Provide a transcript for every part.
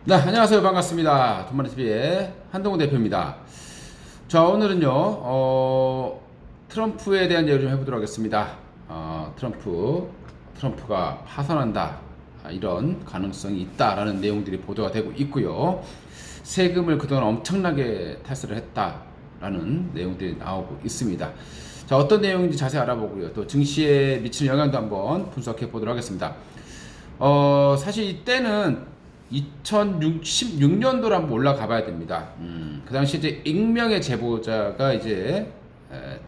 네, 안녕하세요. 반갑습니다. 돈마리TV의 한동훈 대표입니다. 자, 오늘은요, 트럼프에 대한 얘기를 좀 해보도록 하겠습니다. 트럼프가 파산한다. 이런 가능성이 있다라는 내용들이 보도가 되고 있고요. 세금을 그동안 엄청나게 탈세를 했다라는 내용들이 나오고 있습니다. 자, 어떤 내용인지 자세히 알아보고요. 또 증시에 미치는 영향도 한번 분석해 보도록 하겠습니다. 사실 이때는 2016년도로 한번 올라가 봐야 됩니다. 그 당시 이제 익명의 제보자가 이제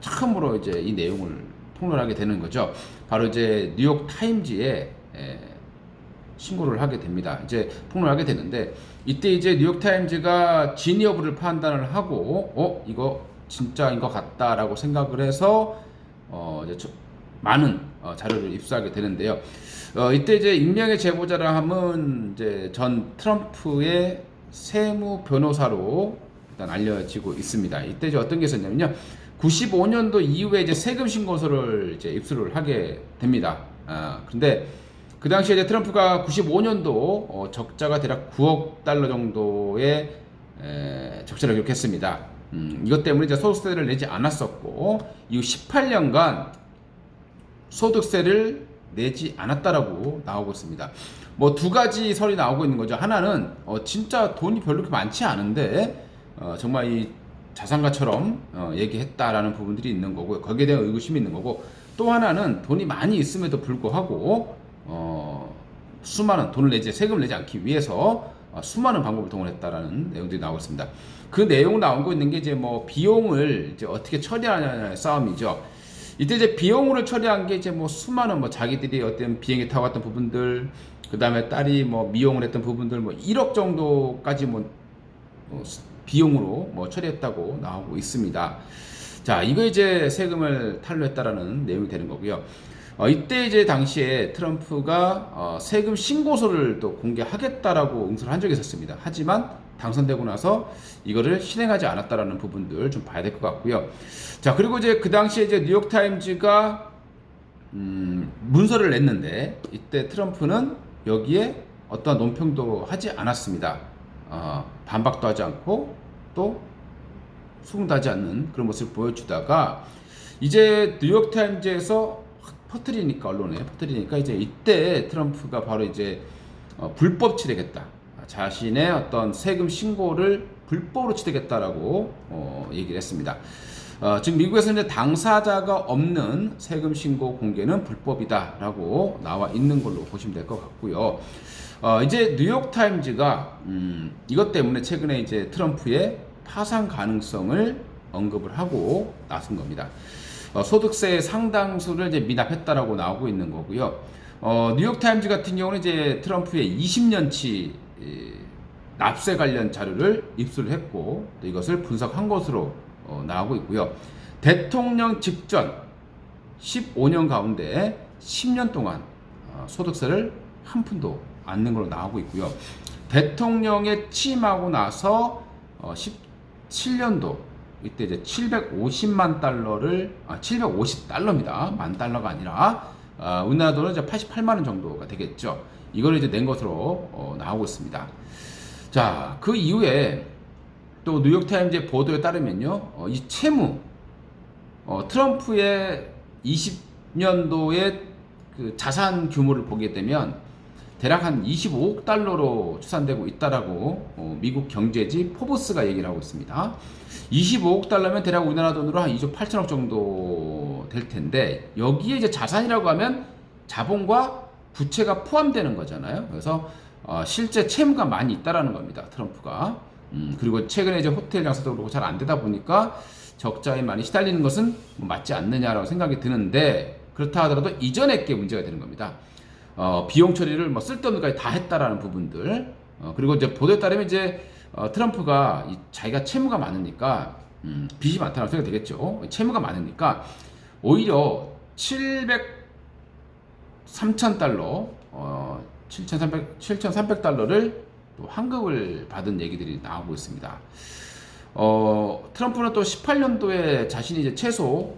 처음으로 이제 이 내용을 폭로하게 되는 거죠. 바로 이제 뉴욕 타임즈에 신고를 하게 됩니다. 이제 폭로하게 되는데 이때 이제 뉴욕 타임즈가 진위 여부를 판단을 하고 이거 진짜인 것 같다라고 생각을 해서 이제 많은 자료를 입수하게 되는데요. 이때 이제 익명의 제보자라 함은 이제 전 트럼프의 세무 변호사로 일단 알려지고 있습니다. 이때 이제 어떤 게 있었냐면요. 95년도 이후에 이제 세금 신고서를 이제 입수를 하게 됩니다. 근데 그 당시에 이제 트럼프가 95년도 적자가 대략 9억 달러 정도의 적자를 기록했습니다. 이것 때문에 이제 소득세를 내지 않았었고 이후 18년간 소득세를 내지 않았다라고 나오고 있습니다. 뭐 두 가지 설이 나오고 있는 거죠. 하나는 진짜 돈이 별로 그렇게 많지 않은데 정말 이 자산가처럼 얘기했다라는 부분들이 있는 거고 거기에 대한 의구심이 있는 거고 또 하나는 돈이 많이 있음에도 불구하고 수많은 돈을 내지 세금을 내지 않기 위해서 수많은 방법을 동원했다라는 내용들이 나오고 있습니다. 그 내용 나오고 있는 게 이제 뭐 비용을 이제 어떻게 처리하냐의 싸움이죠. 이때 이제 비용으로 처리한 게 이제 뭐 수많은 뭐 자기들이 어떤 비행기 타고 갔던 부분들, 그 다음에 딸이 뭐 미용을 했던 부분들 뭐 1억 정도까지 뭐 비용으로 뭐 처리했다고 나오고 있습니다. 자, 이거 이제 세금을 탈루했다라는 내용이 되는 거고요. 이때 이제 당시에 트럼프가 세금 신고서를 또 공개하겠다라고 응수를 한 적이 있었습니다. 하지만 당선되고 나서 이거를 실행하지 않았다라는 부분들 좀 봐야 될 것 같고요. 자, 그리고 이제 그 당시에 이제 뉴욕 타임즈가 문서를 냈는데 이때 트럼프는 여기에 어떠한 논평도 하지 않았습니다. 반박도 하지 않고 또 수긍도 하지 않는 그런 모습을 보여주다가 이제 뉴욕 타임즈에서 퍼뜨리니까 언론에 퍼뜨리니까 이제 이때 트럼프가 바로 이제 불법 취득했다. 자신의 어떤 세금 신고를 불법으로 취득했다라고 얘기를 했습니다. 지금 미국에서는 이제 당사자가 없는 세금 신고 공개는 불법이다라고 나와 있는 걸로 보시면 될 것 같고요. 이제 뉴욕 타임즈가 이것 때문에 최근에 이제 트럼프의 파산 가능성을 언급을 하고 나선 겁니다. 소득세의 상당수를 이제 미납했다라고 나오고 있는 거고요. 뉴욕 타임즈 같은 경우는 이제 트럼프의 20년치 납세 관련 자료를 입수를 했고 또 이것을 분석한 것으로 나오고 있고요. 대통령 직전 15년 가운데 10년 동안 소득세를 한 푼도 안 낸 걸로 나오고 있고요. 대통령에 취임하고 나서 17년도 이때 이제 750만 달러를 750달러입니다. 만 달러가 아니라 우리나라 돈은 이제 88만 원 정도가 되겠죠. 이걸 이제 낸 것으로 나오고 있습니다. 자, 그 이후에 또 뉴욕타임즈의 보도에 따르면요, 이 채무, 트럼프의 20년도의 그 자산 규모를 보게 되면 대략 한 25억 달러로 추산되고 있다라고 미국 경제지 포브스가 얘기를 하고 있습니다. 25억 달러면 대략 우리나라 돈으로 한 2조 8천억 정도 될 텐데 여기에 이제 자산이라고 하면 자본과 부채가 포함되는 거잖아요. 그래서 실제 채무가 많이 있다라는 겁니다. 트럼프가. 그리고 최근에 이제 호텔 장사도 그렇고 잘 안 되다 보니까 적자에 많이 시달리는 것은 뭐 맞지 않느냐라고 생각이 드는데 그렇다 하더라도 이전에 게 문제가 되는 겁니다. 비용 처리를 뭐 쓸데없는 것까지 다 했다라는 부분들. 그리고 이제 보도에 따르면 이제 트럼프가 자기가 채무가 많으니까 빚이 많다는 생각이 되겠죠. 채무가 많으니까 오히려 3,000달러, 7,300달러를 또 환급을 받은 얘기들이 나오고 있습니다. 트럼프는 또 18년도에 자신이 이제 최소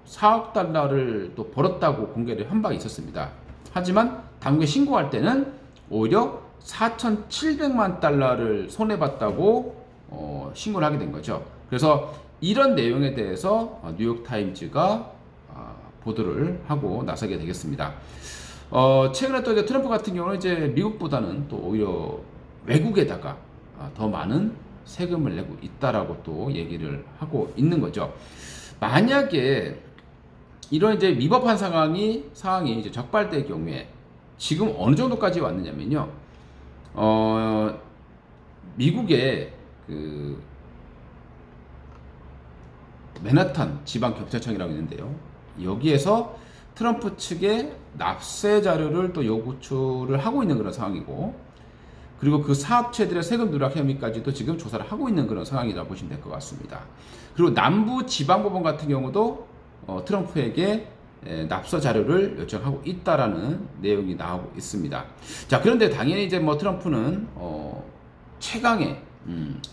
4억 달러를 또 벌었다고 공개를 한 바가 있었습니다. 하지만 당국에 신고할 때는 오히려 4,700만 달러를 손해봤다고 신고를 하게 된 거죠. 그래서 이런 내용에 대해서 뉴욕타임즈가 보도를 하고 나서게 되겠습니다. 최근에 또 이제 트럼프 같은 경우는 이제 미국보다는 또 오히려 외국에다가 더 많은 세금을 내고 있다라고 또 얘기를 하고 있는 거죠. 만약에 이런 이제 위법한 상황이 이제 적발될 경우에 지금 어느 정도까지 왔느냐면요. 미국의 그 맨하탄 지방경찰청이라고 있는데요. 여기에서 트럼프 측에 납세 자료를 또 요구를 하고 있는 그런 상황이고, 그리고 그 사업체들의 세금 누락 혐의까지도 지금 조사를 하고 있는 그런 상황이라고 보시면 될 것 같습니다. 그리고 남부 지방법원 같은 경우도 트럼프에게 납세 자료를 요청하고 있다라는 내용이 나오고 있습니다. 자, 그런데 당연히 이제 뭐 트럼프는 최강의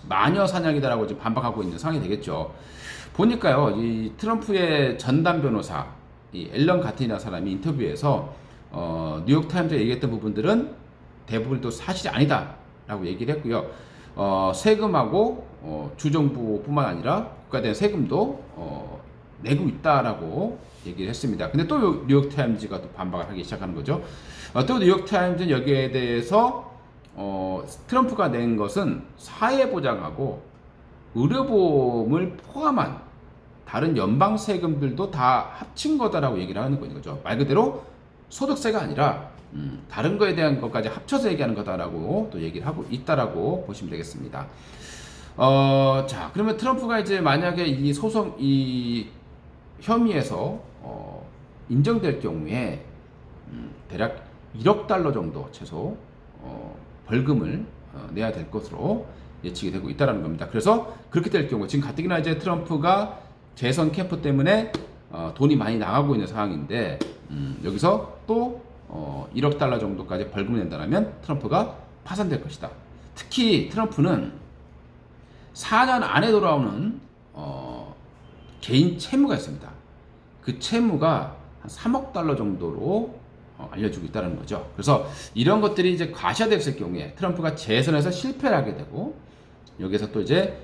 마녀 사냥이다라고 지금 반박하고 있는 상황이 되겠죠. 보니까요, 이 트럼프의 전담 변호사 이 앨런 가튼이라는 사람이 인터뷰에서 뉴욕타임즈에 얘기했던 부분들은 대부분 또 사실이 아니다라고 얘기를 했고요. 세금하고 주정부뿐만 아니라 국가에 세금도 내고 있다라고 얘기를 했습니다. 근데 또 뉴욕타임즈가 또 반박을 하기 시작하는 거죠. 또 뉴욕타임즈는 여기에 대해서 트럼프가 낸 것은 사회보장하고 의료보험을 포함한 다른 연방 세금들도 다 합친 거다라고 얘기를 하는 거죠. 말 그대로 소득세가 아니라 다른 거에 대한 것까지 합쳐서 얘기하는 거다라고 또 얘기를 하고 있다라고 보시면 되겠습니다. 자, 그러면 트럼프가 이제 만약에 이 혐의에서 인정될 경우에 대략 1억 달러 정도 최소 벌금을 내야 될 것으로 예측이 되고 있다는 겁니다. 그래서 그렇게 될 경우 지금 가뜩이나 이제 트럼프가 재선 캠프 때문에 돈이 많이 나가고 있는 상황인데 여기서 또 1억 달러 정도까지 벌금을 낸다면 트럼프가 파산될 것이다. 특히 트럼프는 4년 안에 돌아오는 개인 채무가 있습니다. 그 채무가 한 3억 달러 정도로 알려주고 있다는 거죠. 그래서 이런 것들이 이제 과시화됐을 경우에 트럼프가 재선에서 실패를 하게 되고 여기서 또 이제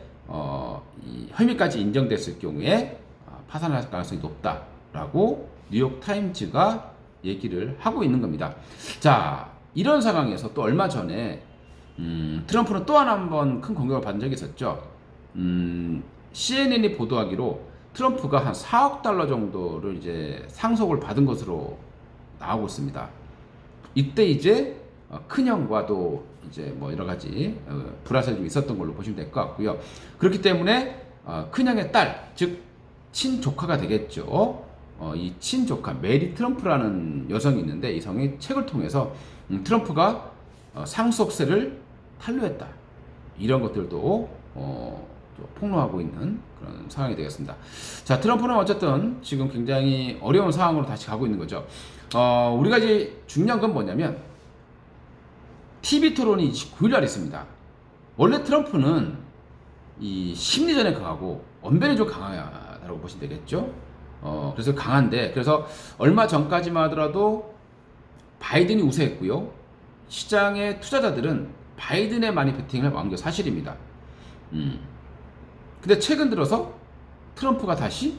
이 혐의까지 인정됐을 경우에 파산할 가능성이 높다라고 뉴욕 타임즈가 얘기를 하고 있는 겁니다. 자, 이런 상황에서 또 얼마 전에 트럼프는 또 한 번 큰 공격을 받은 적이 있었죠. CNN이 보도하기로 트럼프가 한 4억 달러 정도를 이제 상속을 받은 것으로 나오고 있습니다. 이때 이제 큰형과도 이제 뭐 여러 가지 불화설이 좀 있었던 걸로 보시면 될 것 같고요. 그렇기 때문에 큰형의 딸, 즉 친조카가 되겠죠. 이 친조카 메리 트럼프라는 여성이 있는데 이 성이 책을 통해서 트럼프가 상속세를 탄로했다, 이런 것들도 폭로하고 있는 그런 상황이 되겠습니다. 자, 트럼프는 어쨌든 지금 굉장히 어려운 상황으로 다시 가고 있는 거죠. 우리가 이제 중요한 건 뭐냐면 TV 토론이 29일 날 있습니다. 원래 트럼프는 이 심리전에 강하고 언변이 좀 강하다고 보시면 되겠죠. 그래서 강한데, 그래서 얼마 전까지만 하더라도 바이든이 우세했고요. 시장의 투자자들은 바이든의 많이 베팅을 막은 게 사실입니다. 근데 최근 들어서 트럼프가 다시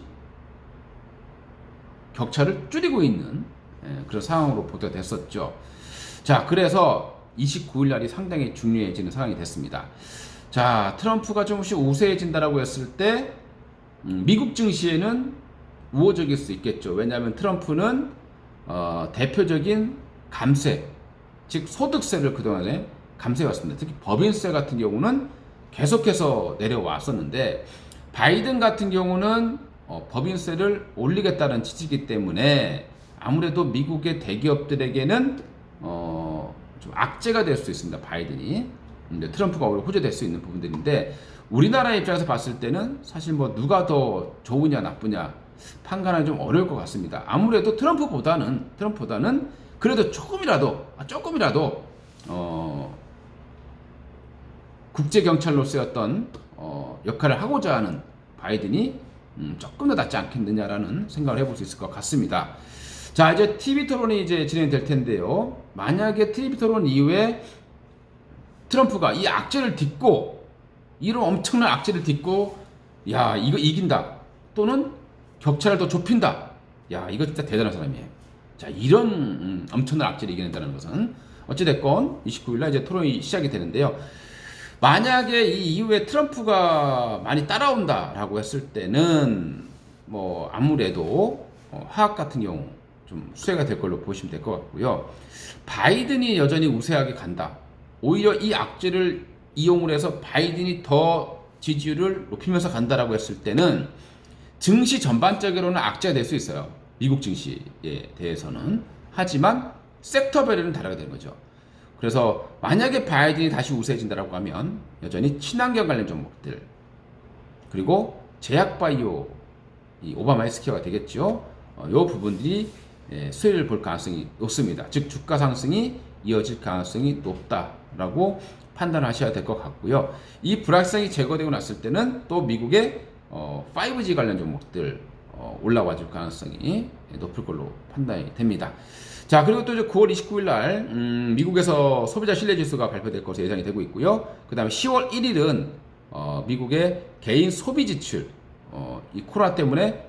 격차를 줄이고 있는 그런 상황으로 보도가 됐었죠. 자, 그래서 29일 날이 상당히 중요해지는 상황이 됐습니다. 자, 트럼프가 조금씩 우세해진다라고 했을 때 미국 증시에는 우호적일 수 있겠죠. 왜냐하면 트럼프는 대표적인 감세, 즉 소득세를 그동안에 감세해왔습니다. 특히 법인세 같은 경우는 계속해서 내려왔었는데 바이든 같은 경우는 법인세를 올리겠다는 취지이기 때문에 아무래도 미국의 대기업들에게는 좀 악재가 될 수 있습니다. 바이든이. 근데 트럼프가 오히려 호재될 수 있는 부분들인데 우리나라 입장에서 봤을 때는 사실 뭐 누가 더 좋으냐 나쁘냐 판단하기 좀 어려울 것 같습니다. 아무래도 트럼프보다는 그래도 조금이라도 국제 경찰로서의 어떤 역할을 하고자 하는 바이든이 조금 더 낫지 않겠느냐라는 생각을 해볼 수 있을 것 같습니다. 자, 이제 TV 토론이 이제 진행될 텐데요. 만약에 TV 토론 이후에 트럼프가 이 악재를 딛고, 이런 엄청난 악재를 딛고, 야, 이거 이긴다. 또는 격차를 더 좁힌다. 야, 이거 진짜 대단한 사람이에요. 자, 이런 엄청난 악재를 이겨낸다는 것은 어찌됐건 29일날 이제 토론이 시작이 되는데요. 만약에 이 이후에 트럼프가 많이 따라온다라고 했을 때는 뭐 아무래도 화학 같은 경우 좀 수혜가 될 걸로 보시면 될 것 같고요. 바이든이 여전히 우세하게 간다. 오히려 이 악재를 이용을 해서 바이든이 더 지지율을 높이면서 간다라고 했을 때는 증시 전반적으로는 악재가 될 수 있어요. 미국 증시에 대해서는. 하지만 섹터별로는 다르게 되는 거죠. 그래서 만약에 바이든이 다시 우세해진다라고 하면 여전히 친환경 관련 종목들, 그리고 제약바이오, 이 오바마 헬스케어가 되겠죠. 이 부분들이 수혜를 볼 가능성이 높습니다. 즉 주가 상승이 이어질 가능성이 높다라고 판단하셔야 될 것 같고요. 이 불확실성이 제거되고 났을 때는 또 미국의 5G 관련 종목들 올라와 줄 가능성이 높을 걸로 판단이 됩니다. 자, 그리고 또 이제 9월 29일 날 미국에서 소비자 신뢰 지수가 발표될 것으로 예상이 되고 있고요. 그 다음에 10월 1일은 미국의 개인 소비 지출, 이 코로나 때문에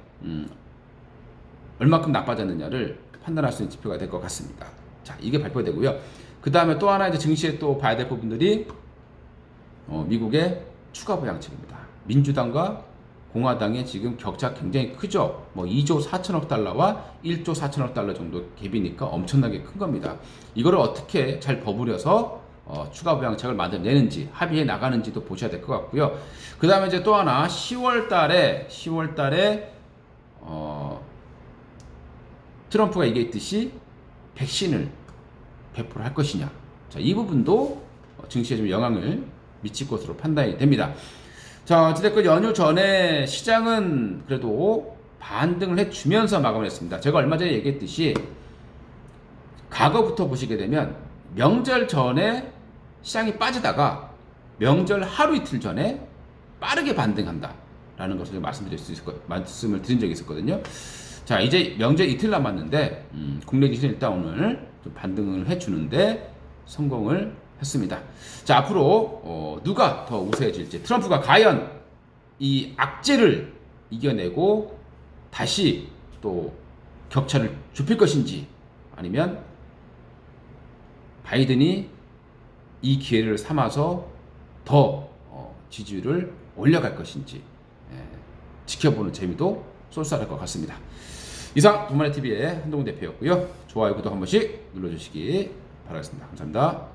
얼마큼 나빠졌느냐를 판단할 수 있는 지표가 될 것 같습니다. 자, 이게 발표되고요. 그 다음에 또 하나 이제 증시에 또 봐야 될 부분들이 미국의 추가 부양책입니다. 민주당과 공화당의 지금 격차 굉장히 크죠. 뭐 2조 4천억 달러와 1조 4천억 달러 정도 갭이니까 엄청나게 큰 겁니다. 이거를 어떻게 잘 버무려서 추가 부양책을 만들어내는지, 합의해 나가는지도 보셔야 될 것 같고요. 그 다음에 이제 또 하나 10월 달에 트럼프가 얘기했듯이 백신을 배포를 할 것이냐. 자, 이 부분도 증시에 좀 영향을 미칠 것으로 판단이 됩니다. 자, 어찌됐건 연휴 전에 시장은 그래도 반등을 해주면서 마감을 했습니다. 제가 얼마 전에 얘기했듯이 과거부터 보시게 되면 명절 전에 시장이 빠지다가 명절 하루 이틀 전에 빠르게 반등한다라는 것을 말씀을 드린 적이 있었거든요. 자, 이제 명절 이틀 남았는데 국내 지수는 일단 오늘 좀 반등을 해주는데 성공을 했습니다. 자, 앞으로 누가 더 우세해질지, 트럼프가 과연 이 악재를 이겨내고 다시 또 격차를 좁힐 것인지, 아니면 바이든이 이 기회를 삼아서 더 지지율을 올려갈 것인지 지켜보는 재미도 쏠쏠할 것 같습니다. 이상 돈만의 TV의 한동훈 대표였고요. 좋아요, 구독 한 번씩 눌러주시기 바라겠습니다. 감사합니다.